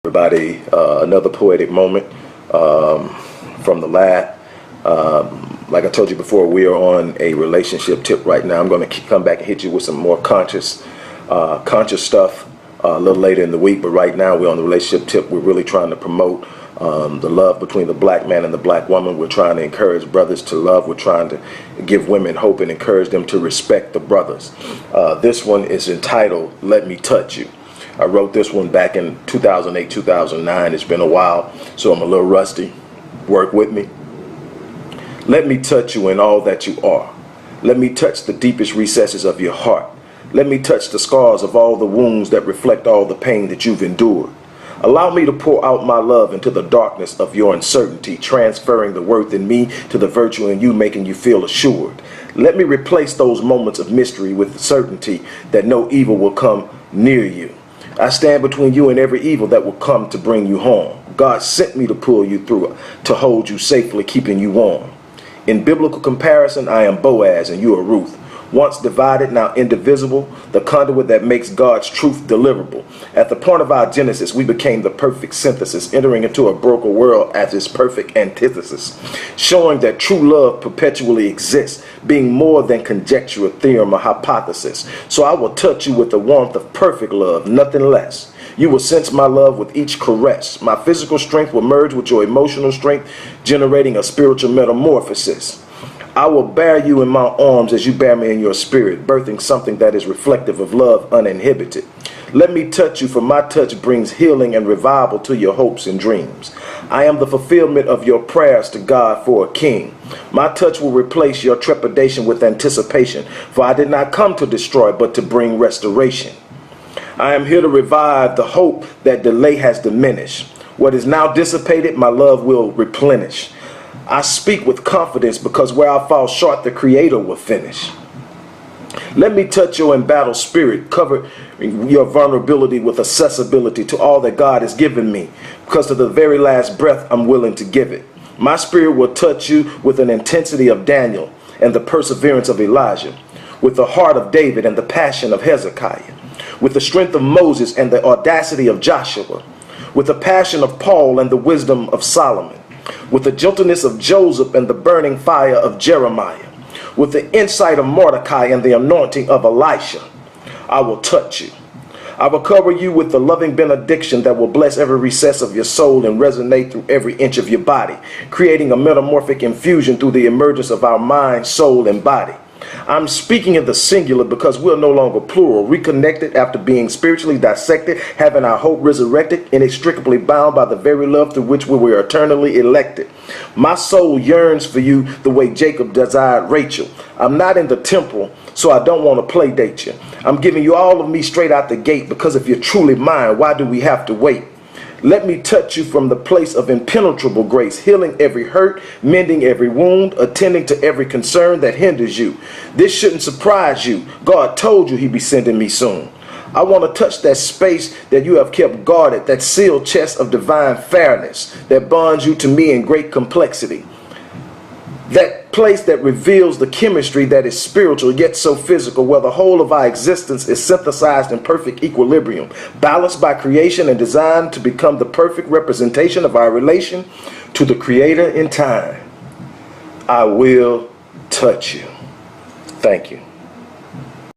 Everybody, another poetic moment from the lab. Like I told you before, we are on a relationship tip right now. I'm going to come back and hit you with some more conscious stuff a little later in the week. But right now we're on the relationship tip. We're really trying to promote the love between the black man and the black woman. We're trying to encourage brothers to love. We're trying to give women hope and encourage them to respect the brothers. This one is entitled, Let Me Touch You. I wrote this one back in 2008, 2009. It's been a while, so I'm a little rusty. Work with me. Let me touch you in all that you are. Let me touch the deepest recesses of your heart. Let me touch the scars of all the wounds that reflect all the pain that you've endured. Allow me to pour out my love into the darkness of your uncertainty, transferring the worth in me to the virtue in you, making you feel assured. Let me replace those moments of mystery with the certainty that no evil will come near you. I stand between you and every evil that will come to bring you harm. God sent me to pull you through, to hold you safely, keeping you warm. In biblical comparison, I am Boaz and you are Ruth. Once divided, now indivisible, the conduit that makes God's truth deliverable. At the point of our genesis, we became the perfect synthesis, entering into a broken world as its perfect antithesis, showing that true love perpetually exists, being more than conjecture, a theorem, or hypothesis. So I will touch you with the warmth of perfect love, nothing less. You will sense my love with each caress. My physical strength will merge with your emotional strength, generating a spiritual metamorphosis. I will bear you in my arms as you bear me in your spirit, birthing something that is reflective of love uninhibited. Let me touch you, for my touch brings healing and revival to your hopes and dreams. I am the fulfillment of your prayers to God for a king. My touch will replace your trepidation with anticipation, for I did not come to destroy, but to bring restoration. I am here to revive the hope that delay has diminished. What is now dissipated, my love will replenish. I speak with confidence because where I fall short, the Creator will finish. Let me touch your embattled spirit, cover your vulnerability with accessibility to all that God has given me, because to the very last breath, I'm willing to give it. My spirit will touch you with an intensity of Daniel and the perseverance of Elijah, with the heart of David and the passion of Hezekiah, with the strength of Moses and the audacity of Joshua, with the passion of Paul and the wisdom of Solomon, with the gentleness of Joseph and the burning fire of Jeremiah, with the insight of Mordecai and the anointing of Elisha. I will touch you. I will cover you with the loving benediction that will bless every recess of your soul and resonate through every inch of your body, creating a metamorphic infusion through the emergence of our mind, soul, and body. I'm speaking in the singular because we're no longer plural, reconnected after being spiritually dissected, having our hope resurrected, inextricably bound by the very love through which we were eternally elected. My soul yearns for you the way Jacob desired Rachel. I'm not in the temple, so I don't want to play date you. I'm giving you all of me straight out the gate, because if you're truly mine, why do we have to wait? Let me touch you from the place of impenetrable grace, healing every hurt, mending every wound, attending to every concern that hinders you. This shouldn't surprise you. God told you he'd be sending me soon. I want to touch that space that you have kept guarded, that sealed chest of divine fairness that bonds you to me in great complexity. That place that reveals the chemistry that is spiritual yet so physical, where the whole of our existence is synthesized in perfect equilibrium, balanced by creation and designed to become the perfect representation of our relation to the Creator in time. I will touch you. Thank you.